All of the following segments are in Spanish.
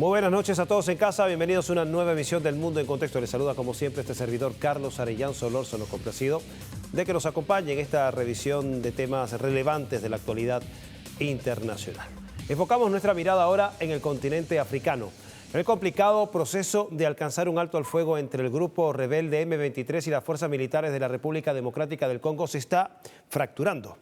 Muy buenas noches a todos en casa, bienvenidos a una nueva emisión del Mundo en Contexto. Les saluda como siempre este servidor Carlos Arellán Solórzano, complacido de que nos acompañe en esta revisión de temas relevantes de la actualidad internacional. Enfocamos nuestra mirada ahora en el continente africano. El complicado proceso de alcanzar un alto al fuego entre el grupo rebelde M23 y las fuerzas militares de la República Democrática del Congo se está fracturando.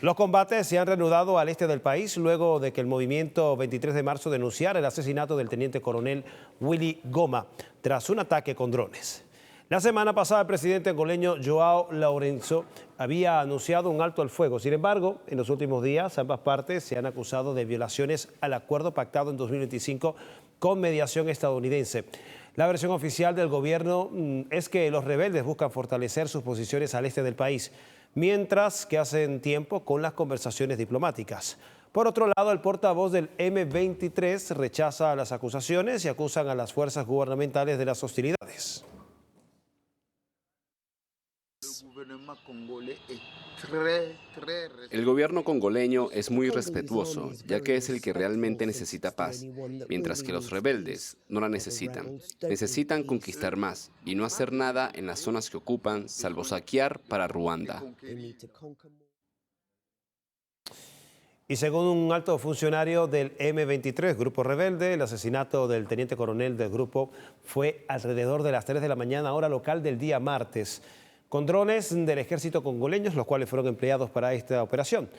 Los combates se han reanudado al este del país luego de que el movimiento 23 de marzo denunciara el asesinato del teniente coronel Willy Goma tras un ataque con drones. La semana pasada el presidente angoleño João Lourenço había anunciado un alto al fuego. Sin embargo, en los últimos días ambas partes se han acusado de violaciones al acuerdo pactado en 2025 con mediación estadounidense. La versión oficial del gobierno es que los rebeldes buscan fortalecer sus posiciones al este del país, mientras que hacen tiempo con las conversaciones diplomáticas. Por otro lado, el portavoz del M23 rechaza las acusaciones y acusan a las fuerzas gubernamentales de las hostilidades. El gobierno congoleño es muy respetuoso, ya que es el que realmente necesita paz, mientras que los rebeldes no la necesitan. Necesitan conquistar más y no hacer nada en las zonas que ocupan, salvo saquear para Ruanda. Y según un alto funcionario del M23, grupo rebelde, el asesinato del teniente coronel del grupo fue alrededor de las 3 de la mañana, hora local del día martes, con drones del ejército congoleño, los cuales fueron empleados para esta operación.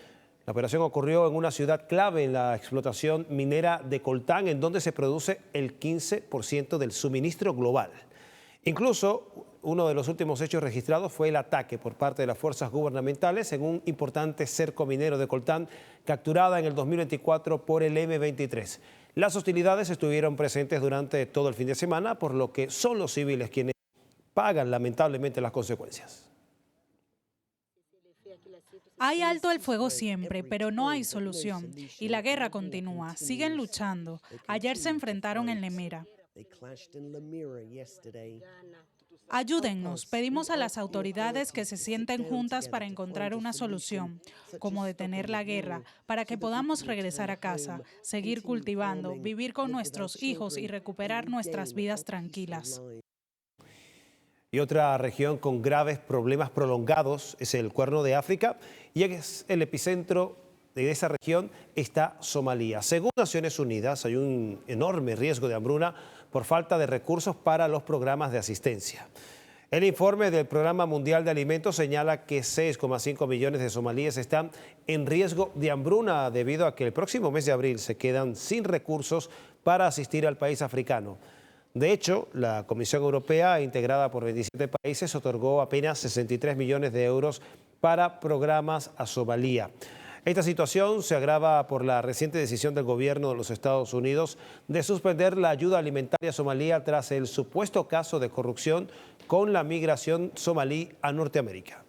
La operación ocurrió en una ciudad clave en la explotación minera de coltán, en donde se produce el 15% del suministro global. Incluso, uno de los últimos hechos registrados fue el ataque por parte de las fuerzas gubernamentales en un importante cerco minero de coltán, capturada en el 2024 por el M23. Las hostilidades estuvieron presentes durante todo el fin de semana, por lo que son los civiles quienes pagan lamentablemente las consecuencias. Hay alto el fuego siempre, pero no hay solución. Y la guerra continúa. Siguen luchando. Ayer se enfrentaron en Lemera. Ayúdennos. Pedimos a las autoridades que se sienten juntas para encontrar una solución, como detener la guerra, para que podamos regresar a casa, seguir cultivando, vivir con nuestros hijos y recuperar nuestras vidas tranquilas. Y otra región con graves problemas prolongados es el Cuerno de África, y es el epicentro de esa región está Somalia. Según Naciones Unidas, hay un enorme riesgo de hambruna por falta de recursos para los programas de asistencia. El informe del Programa Mundial de Alimentos señala que 6,5 millones de somalíes están en riesgo de hambruna debido a que el próximo mes de abril se quedan sin recursos para asistir al país africano. De hecho, la Comisión Europea, integrada por 27 países, otorgó apenas 63 millones de euros para programas a Somalia. Esta situación se agrava por la reciente decisión del gobierno de los Estados Unidos de suspender la ayuda alimentaria a Somalia tras el supuesto caso de corrupción con la migración somalí a Norteamérica.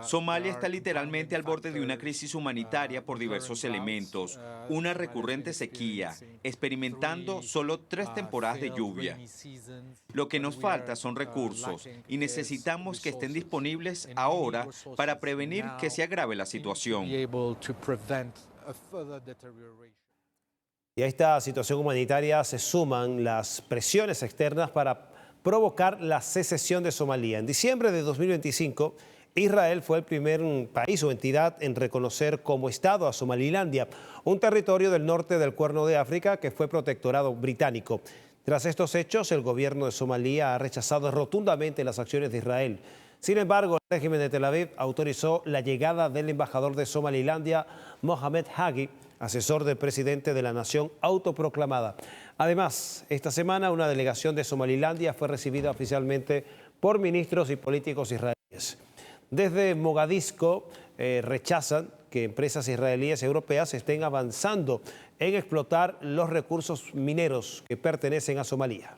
Somalia está literalmente al borde de una crisis humanitaria por diversos elementos. Una recurrente sequía, experimentando solo 3 temporadas de lluvia. Lo que nos falta son recursos y necesitamos que estén disponibles ahora para prevenir que se agrave la situación. Y a esta situación humanitaria se suman las presiones externas para provocar la secesión de Somalia. En diciembre de 2025, Israel fue el primer país o entidad en reconocer como Estado a Somalilandia, un territorio del norte del Cuerno de África que fue protectorado británico. Tras estos hechos, el gobierno de Somalia ha rechazado rotundamente las acciones de Israel. Sin embargo, el régimen de Tel Aviv autorizó la llegada del embajador de Somalilandia, Mohamed Hagi, asesor del presidente de la nación autoproclamada. Además, esta semana una delegación de Somalilandia fue recibida oficialmente por ministros y políticos israelíes. Desde Mogadiscio rechazan que empresas israelíes y europeas estén avanzando en explotar los recursos mineros que pertenecen a Somalia.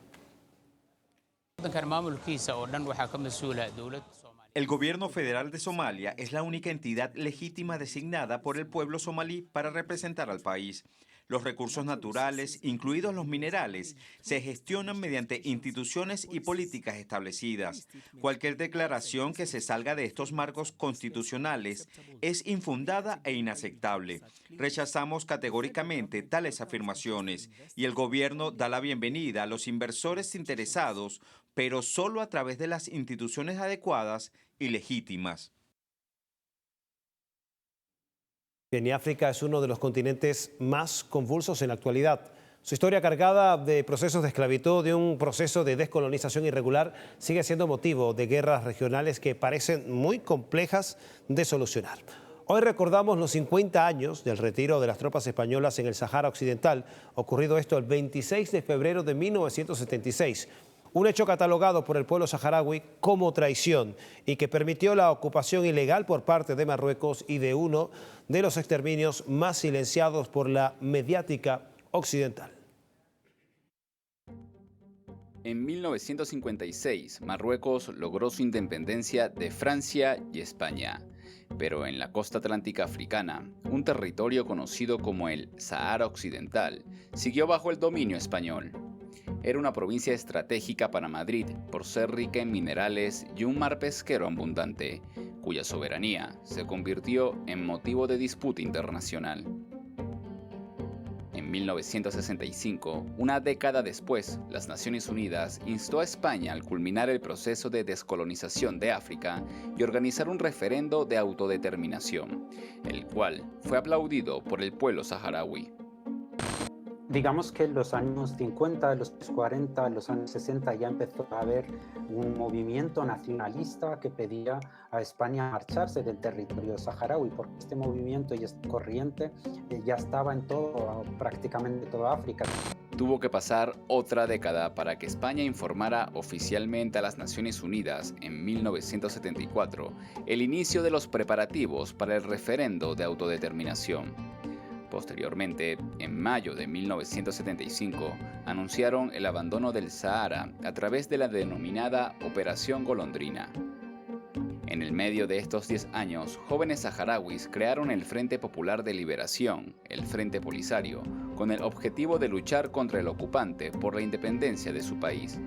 El gobierno federal de Somalia es la única entidad legítima designada por el pueblo somalí para representar al país. Los recursos naturales, incluidos los minerales, se gestionan mediante instituciones y políticas establecidas. Cualquier declaración que se salga de estos marcos constitucionales es infundada e inaceptable. Rechazamos categóricamente tales afirmaciones y el gobierno da la bienvenida a los inversores interesados, pero solo a través de las instituciones adecuadas y legítimas. Y África es uno de los continentes más convulsos en la actualidad. Su historia cargada de procesos de esclavitud, de un proceso de descolonización irregular, sigue siendo motivo de guerras regionales que parecen muy complejas de solucionar. Hoy recordamos los 50 años del retiro de las tropas españolas en el Sahara Occidental, ocurrido esto el 26 de febrero de 1976. Un hecho catalogado por el pueblo saharaui como traición y que permitió la ocupación ilegal por parte de Marruecos y de uno de los exterminios más silenciados por la mediática occidental. En 1956, Marruecos logró su independencia de Francia y España. Pero en la costa atlántica africana, un territorio conocido como el Sahara Occidental siguió bajo el dominio español. Era una provincia estratégica para Madrid por ser rica en minerales y un mar pesquero abundante, cuya soberanía se convirtió en motivo de disputa internacional. En 1965, una década después, las Naciones Unidas instó a España al culminar el proceso de descolonización de África y organizar un referendo de autodeterminación, el cual fue aplaudido por el pueblo saharaui. Digamos que en los años 50, los 40, los años 60 ya empezó a haber un movimiento nacionalista que pedía a España marcharse del territorio saharaui, porque este movimiento y esta corriente ya estaba en prácticamente toda África. Tuvo que pasar otra década para que España informara oficialmente a las Naciones Unidas en 1974 el inicio de los preparativos para el referendo de autodeterminación. Posteriormente, en mayo de 1975, anunciaron el abandono del Sahara a través de la denominada Operación Golondrina. En el medio de estos 10 años, jóvenes saharauis crearon el Frente Popular de Liberación, el Frente Polisario, con el objetivo de luchar contra el ocupante por la independencia de su país.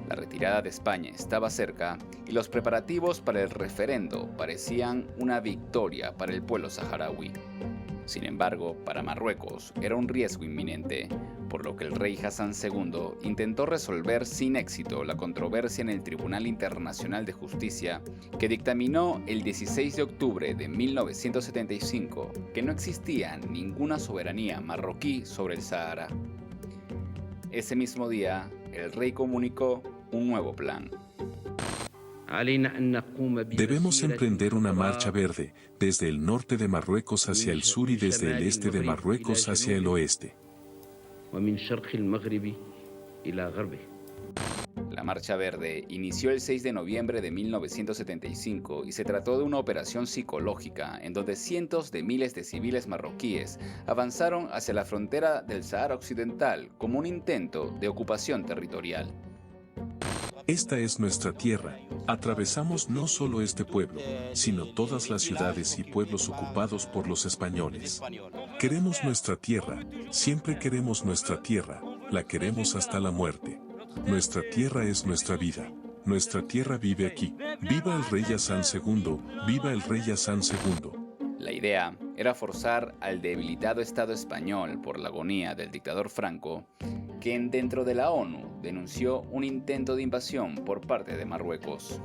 La retirada de España estaba cerca y los preparativos para el referendo parecían una victoria para el pueblo saharaui. Sin embargo, para Marruecos era un riesgo inminente, por lo que el rey Hassan II intentó resolver sin éxito la controversia en el Tribunal Internacional de Justicia, que dictaminó el 16 de octubre de 1975 que no existía ninguna soberanía marroquí sobre el Sahara. Ese mismo día, el rey comunicó un nuevo plan. Debemos emprender una marcha verde, desde el norte de Marruecos hacia el sur y desde el este de Marruecos hacia el oeste. La Marcha Verde inició el 6 de noviembre de 1975 y se trató de una operación psicológica en donde cientos de miles de civiles marroquíes avanzaron hacia la frontera del Sahara Occidental como un intento de ocupación territorial. Esta es nuestra tierra. Atravesamos no solo este pueblo, sino todas las ciudades y pueblos ocupados por los españoles. Queremos nuestra tierra, siempre queremos nuestra tierra, la queremos hasta la muerte. Nuestra tierra es nuestra vida. Nuestra tierra vive aquí. ¡Viva el rey Hassan II! ¡Viva el rey Hassan II! La idea era forzar al debilitado Estado español por la agonía del dictador Franco, quien dentro de la ONU denunció un intento de invasión por parte de Marruecos.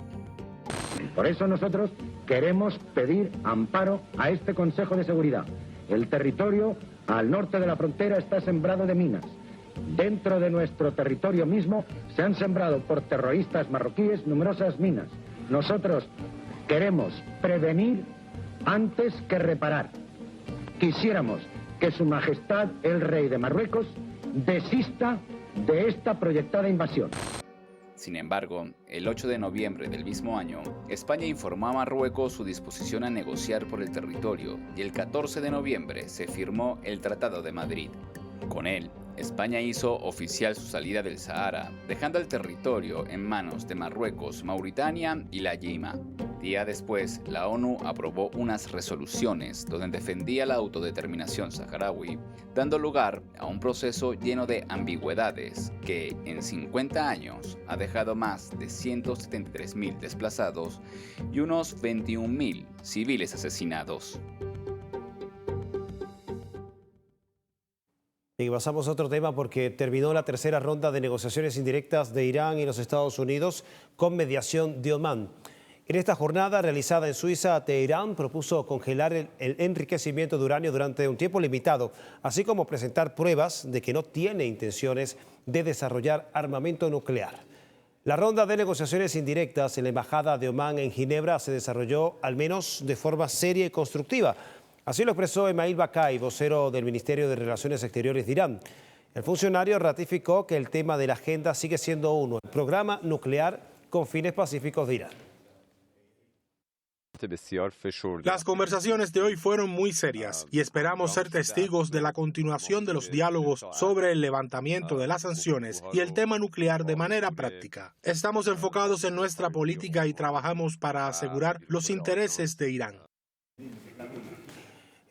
Por eso nosotros queremos pedir amparo a este Consejo de Seguridad. El territorio al norte de la frontera está sembrado de minas. Dentro de nuestro territorio mismo se han sembrado por terroristas marroquíes numerosas minas. Nosotros queremos prevenir antes que reparar. Quisiéramos que Su Majestad el Rey de Marruecos desista de esta proyectada invasión. Sin embargo, el 8 de noviembre del mismo año, España informó a Marruecos su disposición a negociar por el territorio y el 14 de noviembre se firmó el Tratado de Madrid. Con él, España hizo oficial su salida del Sahara, dejando el territorio en manos de Marruecos, Mauritania y la Yima. Día después, la ONU aprobó unas resoluciones donde defendía la autodeterminación saharaui, dando lugar a un proceso lleno de ambigüedades que, en 50 años, ha dejado más de 173.000 desplazados y unos 21.000 civiles asesinados. Y pasamos a otro tema porque terminó la tercera ronda de negociaciones indirectas de Irán y los Estados Unidos con mediación de Omán. En esta jornada realizada en Suiza, Teherán propuso congelar el enriquecimiento de uranio durante un tiempo limitado, así como presentar pruebas de que no tiene intenciones de desarrollar armamento nuclear. La ronda de negociaciones indirectas en la Embajada de Omán en Ginebra se desarrolló al menos de forma seria y constructiva. Así lo expresó Email Bakai, vocero del Ministerio de Relaciones Exteriores de Irán. El funcionario ratificó que el tema de la agenda sigue siendo uno, el programa nuclear con fines pacíficos de Irán. Las conversaciones de hoy fueron muy serias y esperamos ser testigos de la continuación de los diálogos sobre el levantamiento de las sanciones y el tema nuclear de manera práctica. Estamos enfocados en nuestra política y trabajamos para asegurar los intereses de Irán.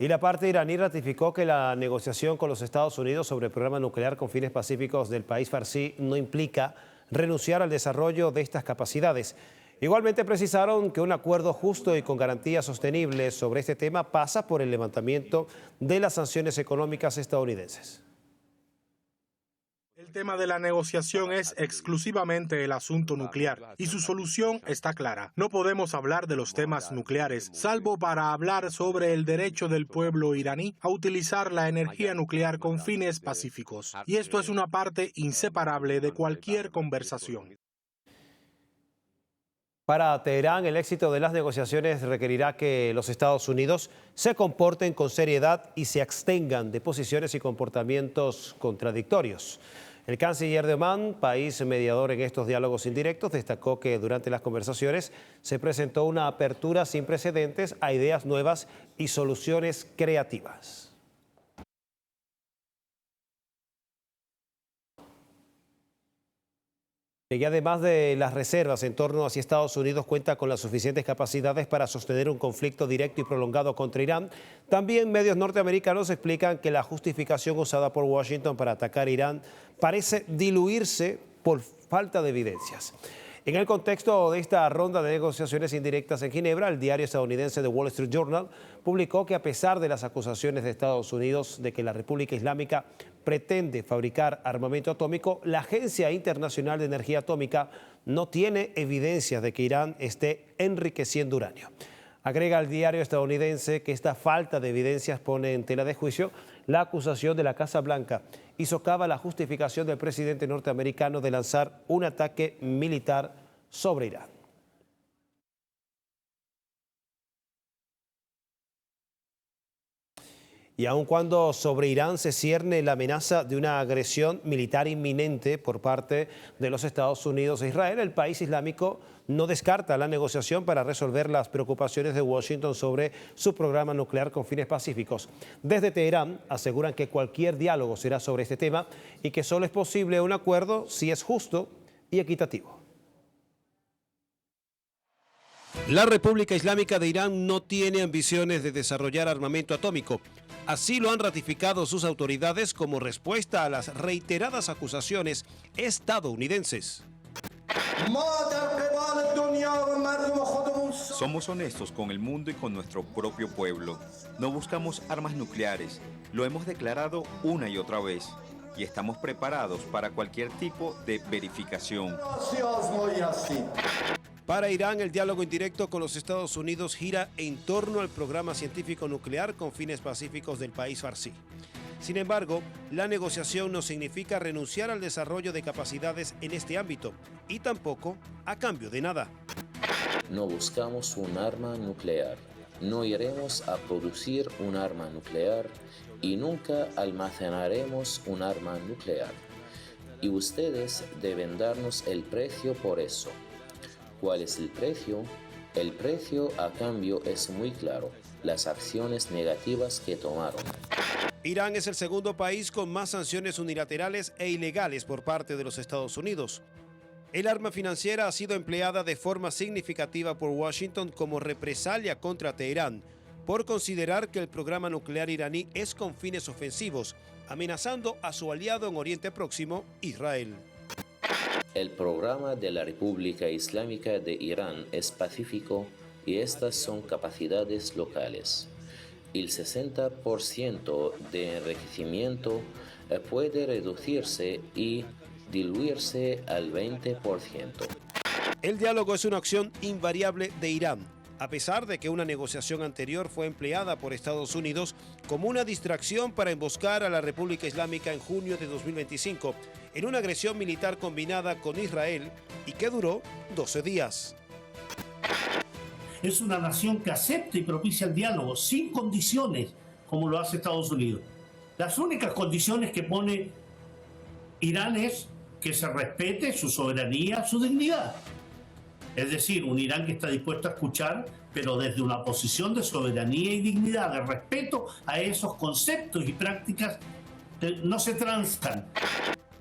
Y la parte iraní ratificó que la negociación con los Estados Unidos sobre el programa nuclear con fines pacíficos del país farsi no implica renunciar al desarrollo de estas capacidades. Igualmente precisaron que un acuerdo justo y con garantías sostenibles sobre este tema pasa por el levantamiento de las sanciones económicas estadounidenses. El tema de la negociación es exclusivamente el asunto nuclear y su solución está clara. No podemos hablar de los temas nucleares, salvo para hablar sobre el derecho del pueblo iraní a utilizar la energía nuclear con fines pacíficos. Y esto es una parte inseparable de cualquier conversación. Para Teherán, el éxito de las negociaciones requerirá que los Estados Unidos se comporten con seriedad y se abstengan de posiciones y comportamientos contradictorios. El canciller de Omán, país mediador en estos diálogos indirectos, destacó que durante las conversaciones se presentó una apertura sin precedentes a ideas nuevas y soluciones creativas. Y además de las reservas en torno a si Estados Unidos cuenta con las suficientes capacidades para sostener un conflicto directo y prolongado contra Irán, también medios norteamericanos explican que la justificación usada por Washington para atacar a Irán parece diluirse por falta de evidencias. En el contexto de esta ronda de negociaciones indirectas en Ginebra, el diario estadounidense The Wall Street Journal publicó que a pesar de las acusaciones de Estados Unidos de que la República Islámica pretende fabricar armamento atómico, la Agencia Internacional de Energía Atómica no tiene evidencias de que Irán esté enriqueciendo uranio. Agrega el diario estadounidense que esta falta de evidencias pone en tela de juicio la acusación de la Casa Blanca y socava la justificación del presidente norteamericano de lanzar un ataque militar sobre Irán. Y aun cuando sobre Irán se cierne la amenaza de una agresión militar inminente por parte de los Estados Unidos e Israel, el país islámico no descarta la negociación para resolver las preocupaciones de Washington sobre su programa nuclear con fines pacíficos. Desde Teherán aseguran que cualquier diálogo será sobre este tema y que solo es posible un acuerdo si es justo y equitativo. La República Islámica de Irán no tiene ambiciones de desarrollar armamento atómico. Así lo han ratificado sus autoridades como respuesta a las reiteradas acusaciones estadounidenses. Somos honestos con el mundo y con nuestro propio pueblo. No buscamos armas nucleares. Lo hemos declarado una y otra vez. Y estamos preparados para cualquier tipo de verificación. Para Irán, el diálogo indirecto con los Estados Unidos gira en torno al programa científico nuclear con fines pacíficos del país farsi. Sin embargo, la negociación no significa renunciar al desarrollo de capacidades en este ámbito y tampoco a cambio de nada. No buscamos un arma nuclear, no iremos a producir un arma nuclear y nunca almacenaremos un arma nuclear. Y ustedes deben darnos el precio por eso. ¿Cuál es el precio? El precio a cambio es muy claro, las acciones negativas que tomaron. Irán es el segundo país con más sanciones unilaterales e ilegales por parte de los Estados Unidos. El arma financiera ha sido empleada de forma significativa por Washington como represalia contra Teherán por considerar que el programa nuclear iraní es con fines ofensivos, amenazando a su aliado en Oriente Próximo, Israel. El programa de la República Islámica de Irán es pacífico y estas son capacidades locales. El 60% de enriquecimiento puede reducirse y diluirse al 20%. El diálogo es una opción invariable de Irán, a pesar de que una negociación anterior fue empleada por Estados Unidos como una distracción para emboscar a la República Islámica en junio de 2025, en una agresión militar combinada con Israel y que duró 12 días. Es una nación que acepta y propicia el diálogo sin condiciones, como lo hace Estados Unidos. Las únicas condiciones que pone Irán es que se respete su soberanía, su dignidad. Es decir, un Irán que está dispuesto a escuchar, pero desde una posición de soberanía y dignidad, de respeto a esos conceptos y prácticas que no se transan.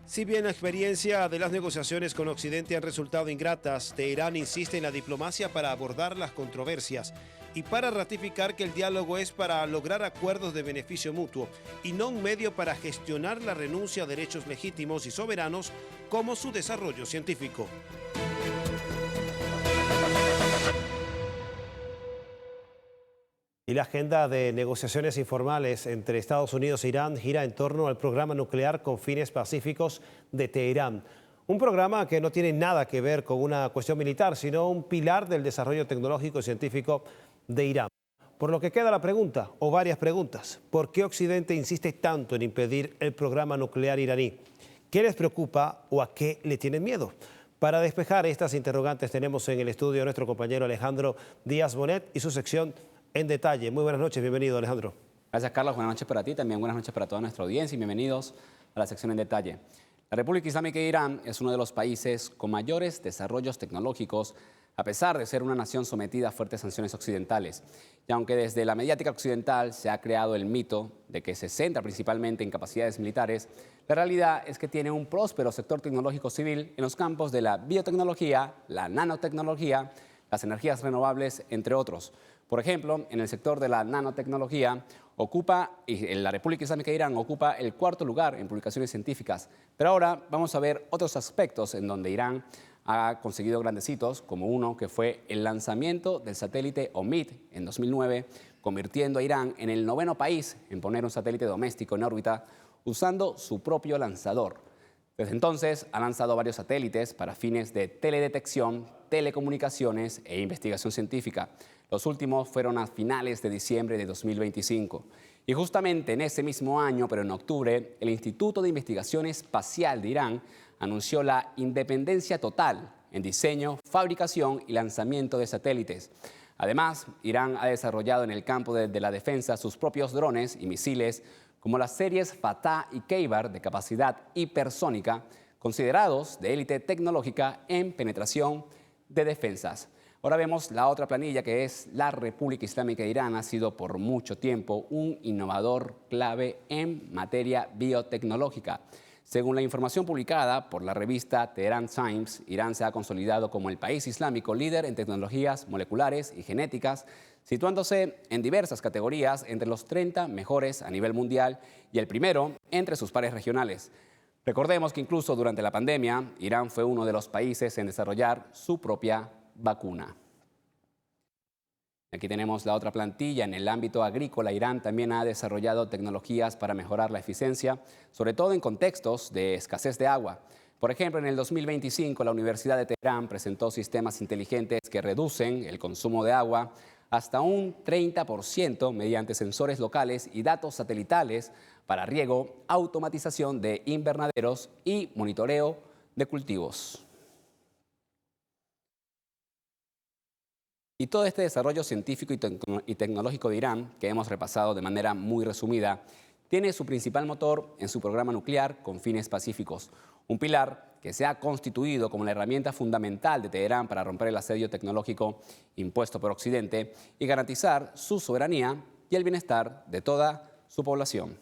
Si bien la experiencia de las negociaciones con Occidente han resultado ingratas, Teherán insiste en la diplomacia para abordar las controversias y para ratificar que el diálogo es para lograr acuerdos de beneficio mutuo y no un medio para gestionar la renuncia a derechos legítimos y soberanos como su desarrollo científico. Y la agenda de negociaciones informales entre Estados Unidos e Irán gira en torno al programa nuclear con fines pacíficos de Teherán. Un programa que no tiene nada que ver con una cuestión militar, sino un pilar del desarrollo tecnológico y científico de Irán. Por lo que queda la pregunta, o varias preguntas. ¿Por qué Occidente insiste tanto en impedir el programa nuclear iraní? ¿Qué les preocupa o a qué le tienen miedo? Para despejar estas interrogantes tenemos en el estudio a nuestro compañero Alejandro Díaz Bonet y su sección En Detalle. Muy buenas noches, bienvenido Alejandro. Gracias Carlos, buenas noches para ti, también buenas noches para toda nuestra audiencia y bienvenidos a la sección En Detalle. La República Islámica de Irán es uno de los países con mayores desarrollos tecnológicos, a pesar de ser una nación sometida a fuertes sanciones occidentales. Y aunque desde la mediática occidental se ha creado el mito de que se centra principalmente en capacidades militares, la realidad es que tiene un próspero sector tecnológico civil en los campos de la biotecnología, la nanotecnología, las energías renovables, entre otros. Por ejemplo, en el sector de la nanotecnología, la República Islámica de Irán ocupa el cuarto lugar en publicaciones científicas. Pero ahora vamos a ver otros aspectos en donde Irán ha conseguido grandes hitos, como uno que fue el lanzamiento del satélite Omid en 2009, convirtiendo a Irán en el 9º país en poner un satélite doméstico en órbita usando su propio lanzador. Desde entonces ha lanzado varios satélites para fines de teledetección, telecomunicaciones e investigación científica. Los últimos fueron a finales de diciembre de 2025. Y justamente en ese mismo año, pero en octubre, el Instituto de Investigación Espacial de Irán anunció la independencia total en diseño, fabricación y lanzamiento de satélites. Además, Irán ha desarrollado en el campo de la defensa sus propios drones y misiles, como las series Fatah y Kheibar de capacidad hipersónica, considerados de élite tecnológica en penetración de defensas. Ahora vemos la otra planilla, que es la República Islámica de Irán. Ha sido por mucho tiempo un innovador clave en materia biotecnológica. Según la información publicada por la revista Tehran Times, Irán se ha consolidado como el país islámico líder en tecnologías moleculares y genéticas, situándose en diversas categorías entre los 30 mejores a nivel mundial y el primero entre sus pares regionales. Recordemos que incluso durante la pandemia, Irán fue uno de los países en desarrollar su propia vacuna. Aquí tenemos la otra plantilla. En el ámbito agrícola, Irán también ha desarrollado tecnologías para mejorar la eficiencia, sobre todo en contextos de escasez de agua. Por ejemplo, en el 2025, la Universidad de Teherán presentó sistemas inteligentes que reducen el consumo de agua hasta un 30% mediante sensores locales y datos satelitales para riego, automatización de invernaderos y monitoreo de cultivos. Y todo este desarrollo científico y tecnológico de Irán, que hemos repasado de manera muy resumida, tiene su principal motor en su programa nuclear con fines pacíficos, un pilar que se ha constituido como la herramienta fundamental de Teherán para romper el asedio tecnológico impuesto por Occidente y garantizar su soberanía y el bienestar de toda su población.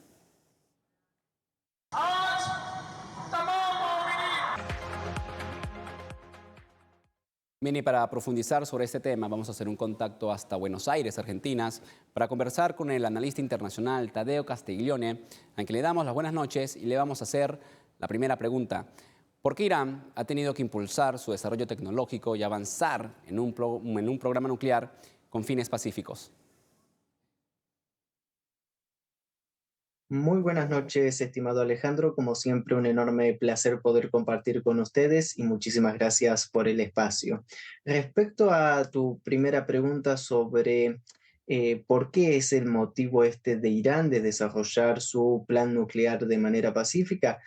Bien, y para profundizar sobre este tema vamos a hacer un contacto hasta Buenos Aires, Argentina, para conversar con el analista internacional Tadeo Castiglione, a quien le damos las buenas noches y le vamos a hacer la primera pregunta. ¿Por qué Irán ha tenido que impulsar su desarrollo tecnológico y avanzar en un programa nuclear con fines pacíficos? Muy buenas noches, estimado Alejandro. Como siempre, un enorme placer poder compartir con ustedes y muchísimas gracias por el espacio. Respecto a tu primera pregunta sobre por qué es el motivo de Irán de desarrollar su plan nuclear de manera pacífica,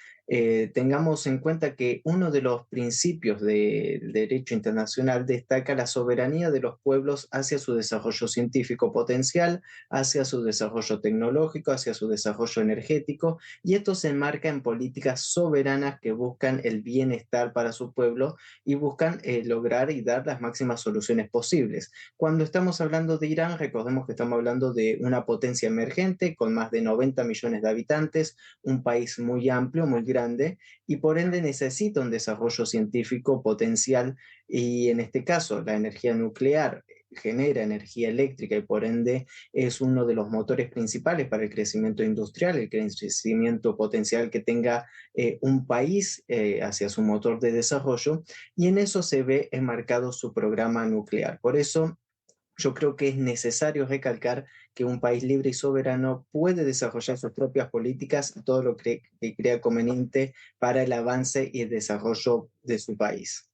tengamos en cuenta que uno de los principios del derecho internacional destaca la soberanía de los pueblos hacia su desarrollo científico potencial, hacia su desarrollo tecnológico, hacia su desarrollo energético, y esto se enmarca en políticas soberanas que buscan el bienestar para su pueblo y buscan lograr y dar las máximas soluciones posibles. Cuando estamos hablando de Irán, recordemos que estamos hablando de una potencia emergente con más de 90 millones de habitantes, un país muy amplio, muy grande, y por ende necesita un desarrollo científico potencial, y en este caso la energía nuclear genera energía eléctrica y por ende es uno de los motores principales para el crecimiento industrial, el crecimiento potencial que tenga un país hacia su motor de desarrollo, y en eso se ve enmarcado su programa nuclear. Por eso yo creo que es necesario recalcar que un país libre y soberano puede desarrollar sus propias políticas y todo lo que crea conveniente para el avance y el desarrollo de su país.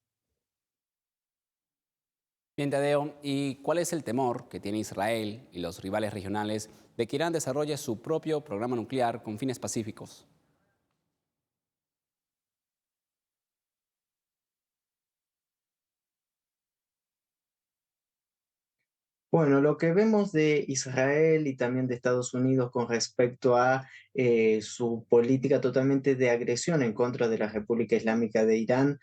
Bien, Tadeo, ¿y cuál es el temor que tiene Israel y los rivales regionales de que Irán desarrolle su propio programa nuclear con fines pacíficos? Bueno, lo que vemos de Israel y también de Estados Unidos con respecto a su política totalmente de agresión en contra de la República Islámica de Irán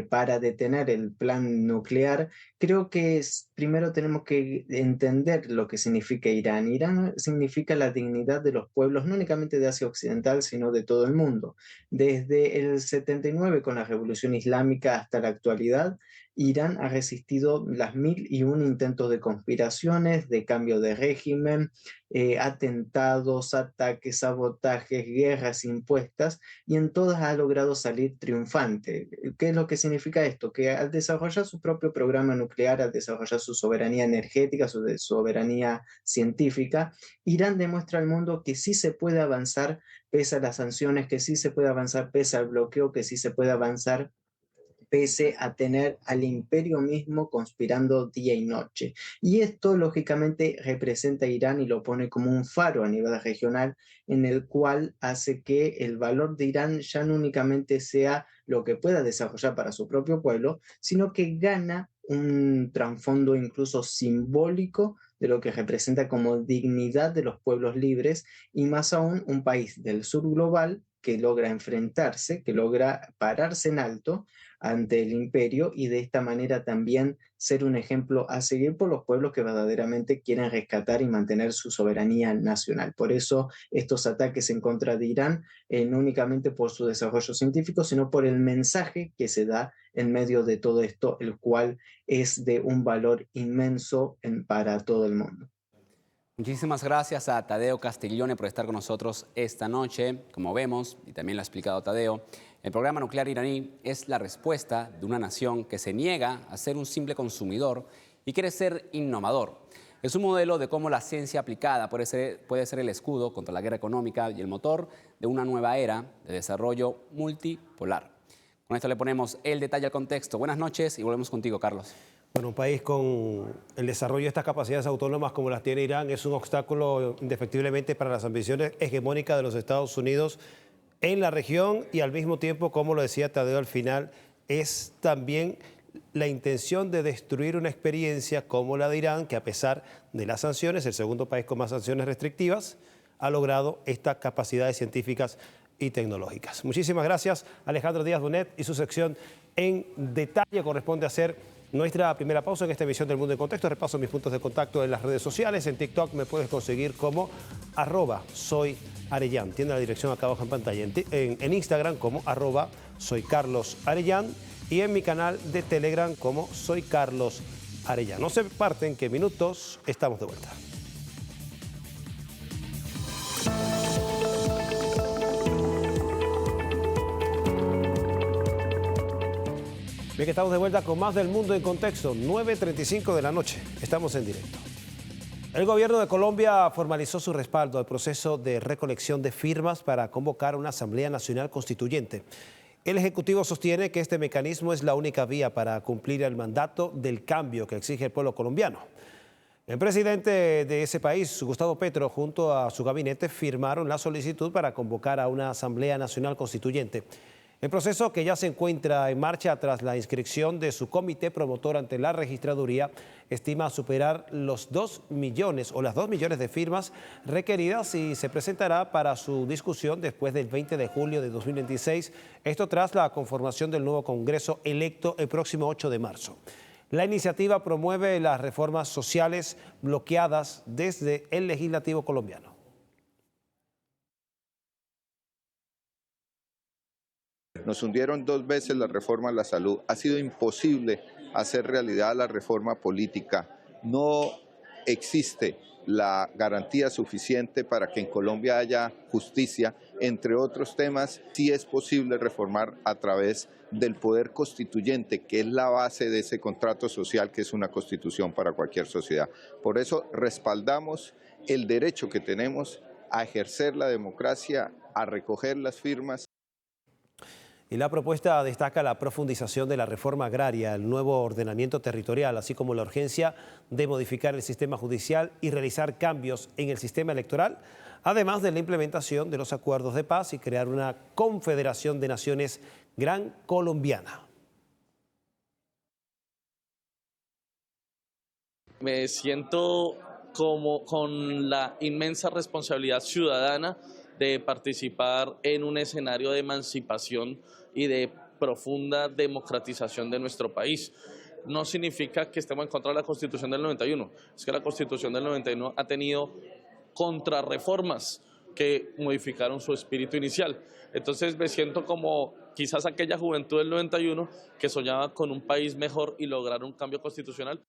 para detener el plan nuclear, creo que primero tenemos que entender lo que significa Irán. Irán significa la dignidad de los pueblos, no únicamente de Asia Occidental, sino de todo el mundo. Desde el 79 con la Revolución Islámica hasta la actualidad, Irán ha resistido las 1001 intentos de conspiraciones, de cambio de régimen, atentados, ataques, sabotajes, guerras impuestas, y en todas ha logrado salir triunfante. ¿Qué es lo que significa esto? Que al desarrollar su propio programa nuclear, al desarrollar su soberanía energética, su soberanía científica, Irán demuestra al mundo que sí se puede avanzar pese a las sanciones, que sí se puede avanzar pese al bloqueo, que sí se puede avanzar pese a tener al imperio mismo conspirando día y noche. Y esto lógicamente representa a Irán y lo pone como un faro a nivel regional, en el cual hace que el valor de Irán ya no únicamente sea lo que pueda desarrollar para su propio pueblo, sino que gana un trasfondo incluso simbólico de lo que representa como dignidad de los pueblos libres, y más aún un país del sur global que logra enfrentarse, que logra pararse en alto ante el imperio, y de esta manera también ser un ejemplo a seguir por los pueblos que verdaderamente quieren rescatar y mantener su soberanía nacional. Por eso estos ataques en contra de Irán, no únicamente por su desarrollo científico, sino por el mensaje que se da en medio de todo esto, el cual es de un valor inmenso para todo el mundo. Muchísimas gracias a Tadeo Castiglione por estar con nosotros esta noche. Como vemos, y también lo ha explicado Tadeo, el programa nuclear iraní es la respuesta de una nación que se niega a ser un simple consumidor y quiere ser innovador. Es un modelo de cómo la ciencia aplicada puede ser el escudo contra la guerra económica y el motor de una nueva era de desarrollo multipolar. Con esto le ponemos el detalle al contexto. Buenas noches y volvemos contigo, Carlos. Bueno, un país con el desarrollo de estas capacidades autónomas como las tiene Irán es un obstáculo indefectiblemente para las ambiciones hegemónicas de los Estados Unidos en la región, y al mismo tiempo, como lo decía Tadeo al final, es también la intención de destruir una experiencia como la de Irán, que a pesar de las sanciones, el segundo país con más sanciones restrictivas, ha logrado estas capacidades científicas y tecnológicas. Muchísimas gracias, Alejandro Díaz Bonet, y su sección En Detalle corresponde a hacer nuestra primera pausa en esta emisión del Mundo en Contexto. Repaso mis puntos de contacto en las redes sociales. En TikTok me puedes conseguir como @soyarellán. Tiene la dirección acá abajo en pantalla. En Instagram como @soycarlosarellán. y en mi canal de Telegram como Soy Carlos Arellano. No se parten, que en minutos estamos de vuelta. Bien, que estamos de vuelta con más del Mundo en Contexto, 9:35 de la noche. Estamos en directo. El gobierno de Colombia formalizó su respaldo al proceso de recolección de firmas para convocar una Asamblea Nacional Constituyente. El Ejecutivo sostiene que este mecanismo es la única vía para cumplir el mandato del cambio que exige el pueblo colombiano. El presidente de ese país, Gustavo Petro, junto a su gabinete, firmaron la solicitud para convocar a una Asamblea Nacional Constituyente. El proceso, que ya se encuentra en marcha tras la inscripción de su comité promotor ante la registraduría, estima superar los 2 millones o las 2 millones de firmas requeridas y se presentará para su discusión después del 20 de julio de 2026, esto tras la conformación del nuevo Congreso electo el próximo 8 de marzo. La iniciativa promueve las reformas sociales bloqueadas desde el legislativo colombiano. Nos hundieron 2 veces la reforma a la salud. Ha sido imposible hacer realidad la reforma política. No existe la garantía suficiente para que en Colombia haya justicia. Entre otros temas, sí es posible reformar a través del poder constituyente, que es la base de ese contrato social que es una constitución para cualquier sociedad. Por eso respaldamos el derecho que tenemos a ejercer la democracia, a recoger las firmas. Y la propuesta destaca la profundización de la reforma agraria, el nuevo ordenamiento territorial, así como la urgencia de modificar el sistema judicial y realizar cambios en el sistema electoral, además de la implementación de los acuerdos de paz y crear una confederación de naciones gran colombiana. Me siento como con la inmensa responsabilidad ciudadana de participar en un escenario de emancipación y de profunda democratización de nuestro país. No significa que estemos en contra de la Constitución del 91, es que la Constitución del 91 ha tenido contrarreformas que modificaron su espíritu inicial. Entonces me siento como quizás aquella juventud del 91 que soñaba con un país mejor y lograr un cambio constitucional.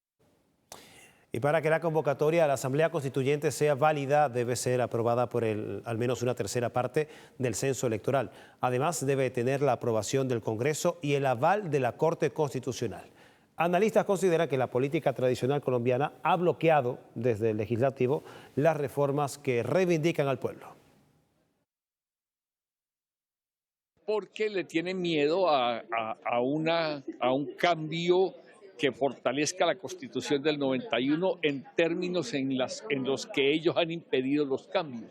Y para que la convocatoria a la Asamblea Constituyente sea válida, debe ser aprobada por al menos una tercera parte del censo electoral. Además, debe tener la aprobación del Congreso y el aval de la Corte Constitucional. Analistas consideran que la política tradicional colombiana ha bloqueado desde el legislativo las reformas que reivindican al pueblo. Porque le tienen miedo a un cambio que fortalezca la Constitución del 91 en términos en los que ellos han impedido los cambios.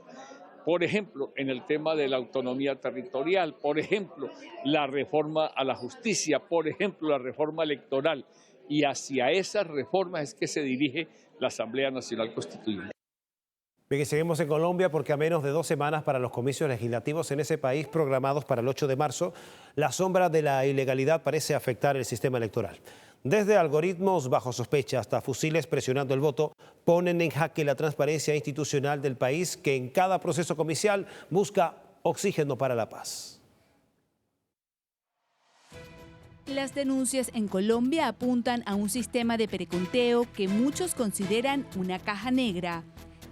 Por ejemplo, en el tema de la autonomía territorial, por ejemplo, la reforma a la justicia, por ejemplo, la reforma electoral. Y hacia esas reformas es que se dirige la Asamblea Nacional Constituyente. Bien, seguimos en Colombia porque a menos de 2 semanas para los comicios legislativos en ese país programados para el 8 de marzo, la sombra de la ilegalidad parece afectar el sistema electoral. Desde algoritmos bajo sospecha hasta fusiles presionando el voto, ponen en jaque la transparencia institucional del país que en cada proceso comicial busca oxígeno para la paz. Las denuncias en Colombia apuntan a un sistema de preconteo que muchos consideran una caja negra.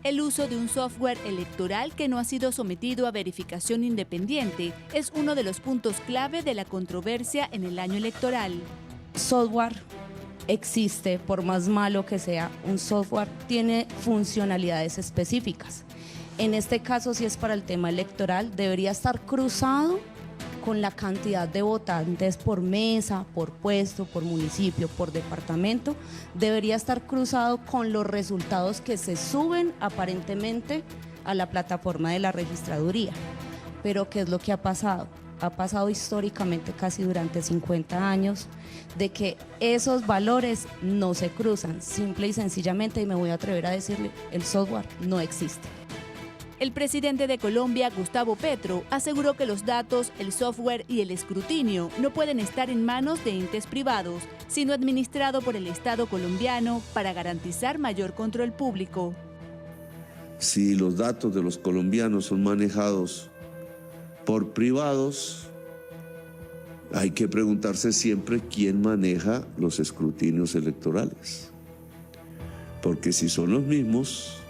El uso de un software electoral que no ha sido sometido a verificación independiente es uno de los puntos clave de la controversia en el año electoral. Software existe, por más malo que sea, un software tiene funcionalidades específicas. En este caso, si es para el tema electoral, debería estar cruzado con la cantidad de votantes por mesa, por puesto, por municipio, por departamento, debería estar cruzado con los resultados que se suben aparentemente a la plataforma de la registraduría. Pero ¿qué es lo que ha pasado? Ha pasado históricamente casi durante 50 años de que esos valores no se cruzan, simple y sencillamente, y me voy a atrever a decirle, el software no existe. El presidente de Colombia, Gustavo Petro, aseguró que los datos, el software y el escrutinio no pueden estar en manos de entes privados, sino administrado por el Estado colombiano para garantizar mayor control público. Si los datos de los colombianos son manejados por privados, Hay que preguntarse siempre quién maneja los escrutinios electorales. Porque si son los mismos,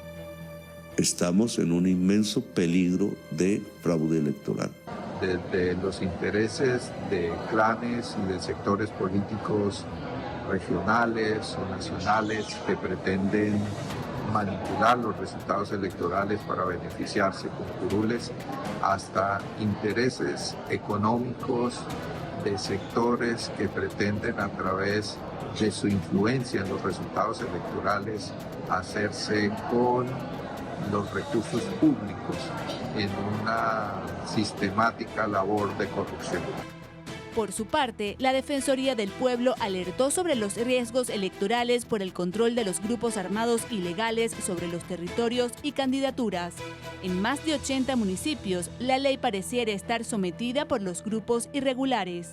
estamos en un inmenso peligro de fraude electoral. Desde los intereses de clanes y de sectores políticos regionales o nacionales que pretenden manipular los resultados electorales para beneficiarse con curules, hasta intereses económicos de sectores que pretenden a través de su influencia en los resultados electorales hacerse con los recursos públicos en una sistemática labor de corrupción. Por su parte, la Defensoría del Pueblo alertó sobre los riesgos electorales por el control de los grupos armados ilegales sobre los territorios y candidaturas. En más de 80 municipios, la ley pareciera estar sometida por los grupos irregulares.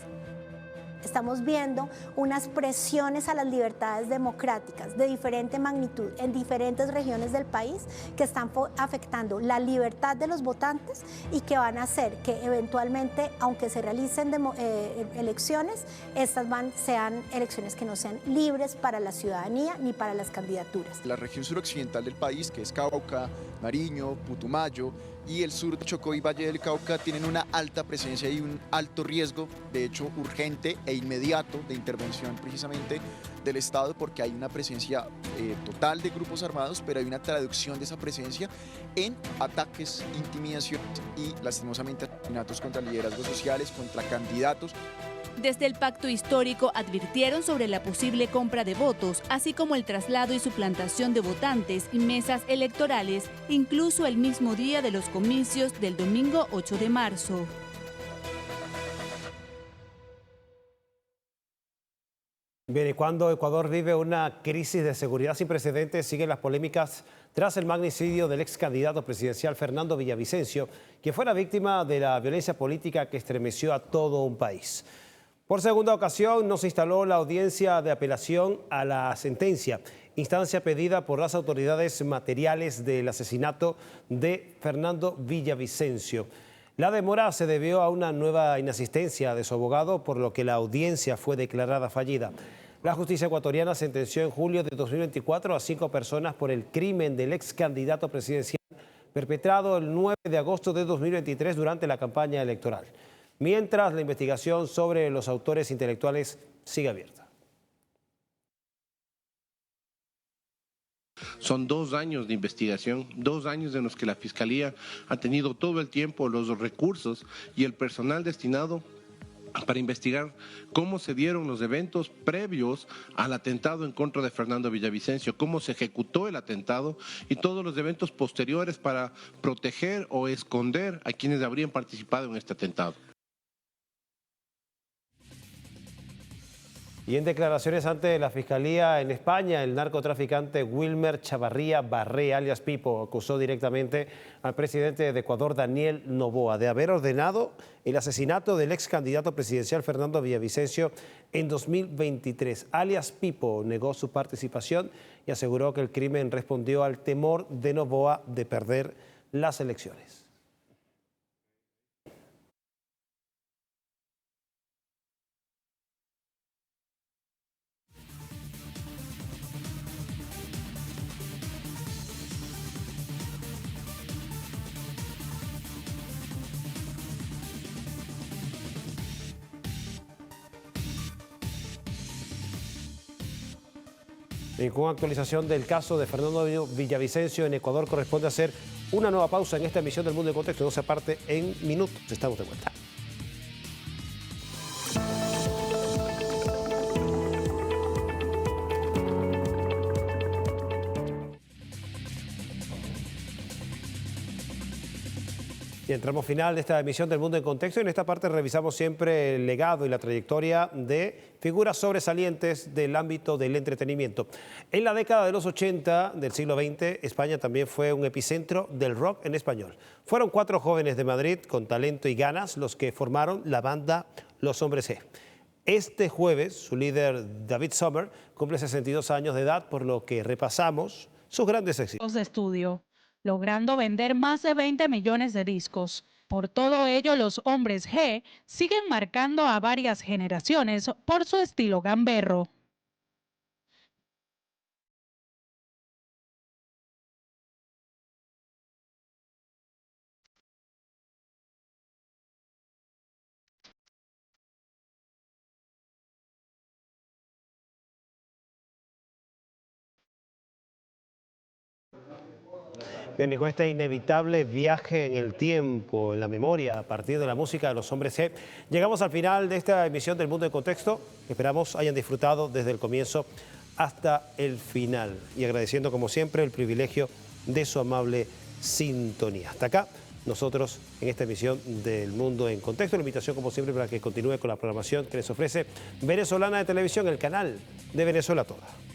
Estamos viendo unas presiones a las libertades democráticas de diferente magnitud en diferentes regiones del país que están afectando la libertad de los votantes y que van a hacer que eventualmente, aunque se realicen elecciones, estas sean elecciones que no sean libres para la ciudadanía ni para las candidaturas. La región suroccidental del país, que es Cauca, Nariño, Putumayo, y el sur de Chocó y Valle del Cauca tienen una alta presencia y un alto riesgo, de hecho urgente e inmediato, de intervención precisamente del Estado, porque hay una presencia total de grupos armados, pero hay una traducción de esa presencia en ataques, intimidaciones y lastimosamente asesinatos contra liderazgos sociales, contra candidatos. Desde el Pacto Histórico advirtieron sobre la posible compra de votos, así como el traslado y suplantación de votantes y mesas electorales, incluso el mismo día de los comicios del domingo 8 de marzo. Bien, y cuando Ecuador vive una crisis de seguridad sin precedentes, siguen las polémicas tras el magnicidio del ex candidato presidencial Fernando Villavicencio, quien fue la víctima de la violencia política que estremeció a todo un país. Por segunda ocasión no se instaló la audiencia de apelación a la sentencia, instancia pedida por las autoridades materiales del asesinato de Fernando Villavicencio. La demora se debió a una nueva inasistencia de su abogado, por lo que la audiencia fue declarada fallida. La justicia ecuatoriana sentenció en julio de 2024 a 5 personas por el crimen del ex candidato presidencial perpetrado el 9 de agosto de 2023 durante la campaña electoral, mientras la investigación sobre los autores intelectuales sigue abierta. Son 2 años de investigación, 2 años en los que la Fiscalía ha tenido todo el tiempo los recursos y el personal destinado para investigar cómo se dieron los eventos previos al atentado en contra de Fernando Villavicencio, cómo se ejecutó el atentado y todos los eventos posteriores para proteger o esconder a quienes habrían participado en este atentado. Y en declaraciones ante la Fiscalía en España, el narcotraficante Wilmer Chavarría Barré, alias Pipo, acusó directamente al presidente de Ecuador, Daniel Noboa, de haber ordenado el asesinato del ex candidato presidencial Fernando Villavicencio en 2023. Alias Pipo negó su participación y aseguró que el crimen respondió al temor de Noboa de perder las elecciones. Y con actualización del caso de Fernando Villavicencio en Ecuador, corresponde hacer una nueva pausa en esta emisión del Mundo en Contexto. No se aparte, en minutos estamos de vuelta. Y entramos final de esta emisión del Mundo en Contexto. Y en esta parte revisamos siempre el legado y la trayectoria de figuras sobresalientes del ámbito del entretenimiento. En la década de los 80 del siglo XX, España también fue un epicentro del rock en español. Fueron 4 jóvenes de Madrid con talento y ganas los que formaron la banda Los Hombres G. Este jueves, su líder David Sommer cumple 62 años de edad, por lo que repasamos sus grandes éxitos. De estudio, logrando vender más de 20 millones de discos. Por todo ello, los hombres G siguen marcando a varias generaciones por su estilo gamberro. Bien, y con este inevitable viaje en el tiempo, en la memoria, a partir de la música de los hombres G, llegamos al final de esta emisión del Mundo en Contexto. Esperamos hayan disfrutado desde el comienzo hasta el final y agradeciendo como siempre el privilegio de su amable sintonía. Hasta acá, nosotros en esta emisión del Mundo en Contexto. La invitación como siempre para que continúe con la programación que les ofrece Venezolana de Televisión, el canal de Venezuela Toda.